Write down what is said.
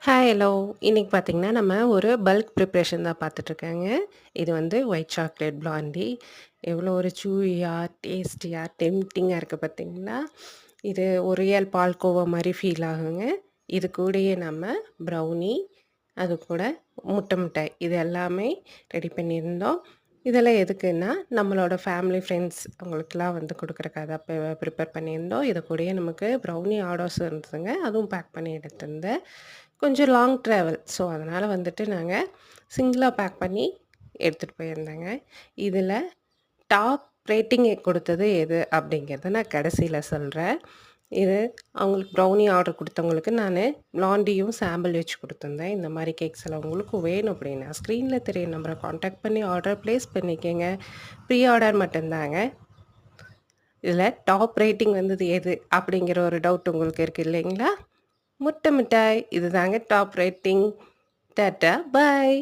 Hi hello. இன்னைக்கு பார்த்தீங்கன்னா, நம்ம ஒரு பல்க் ப்ரிப்பரேஷன் தான் பார்த்துட்ருக்கேங்க. இது வந்து ஒயிட் சாக்லேட் பிளாண்டி. எவ்வளோ ஒரு சூயியா, டேஸ்டியா, டெம்ப்டிங்கா இருக்கு பார்த்தீங்களா? இது ஒரு ரியல் பால்கோவா மாரி ஃபீல் ஆகுங்க. இது கூடயே நம்ம ப்ரௌனி, அது கூட முட்டை மிட்டாய் இது எல்லாமே ரெடி பண்ணியிருந்தோம். இதெல்லாம் எதுக்குன்னா, நம்மளோட ஃபேமிலி, ஃப்ரெண்ட்ஸ் அவங்களுக்கெல்லாம் வந்து குடுக்குறக்காக தான் ப்ரிப்பேர் பண்ணியிருந்தோம். இது கூடயே நமக்கு ப்ரௌனி ஆர்டர்ஸ் இருந்ததுங்க. அதுவும் பேக் பண்ணி எடுத்திருந்தேன். கொஞ்சம் லாங் ட்ராவல். ஸோ, அதனால வந்துட்டு நாங்க சிங்கிளா பேக் பண்ணி எடுத்துட்டு போயிருந்தேங்க. இதில டாப் ரேட்டிங் கொடுத்தது எது அப்படிங்கிறத நான் கடைசியில சொல்றேன். இது அவங்களுக்கு ப்ரௌனி ஆர்டர் குடுத்தவங்களுக்கு நானு ப்ளாண்டியும் சாம்பிள் வச்சு குடுத்துருந்தேன். இந்த மாரி கேக்ஸ் எல்லாம் உங்களுக்கு வேணும் அப்படின்னா, ஸ்க்ரீன்ல தெரிய நம்பர கான்டாக்ட் பண்ணி ஆர்டர் பிளேஸ் பண்ணிக்கங்க. ப்ரீ ஆர்டர் மட்டும் தாங்க. இதில டாப் ரேட்டிங் வந்தது எது அப்படிங்கிற ஒரு டவுட் உங்களுக்கு இருக்கு இல்லைங்களா? முட்டை மிட்டாய் இதுதாங்க டாப் ரேட்டிங். டாட்டா, பாய்.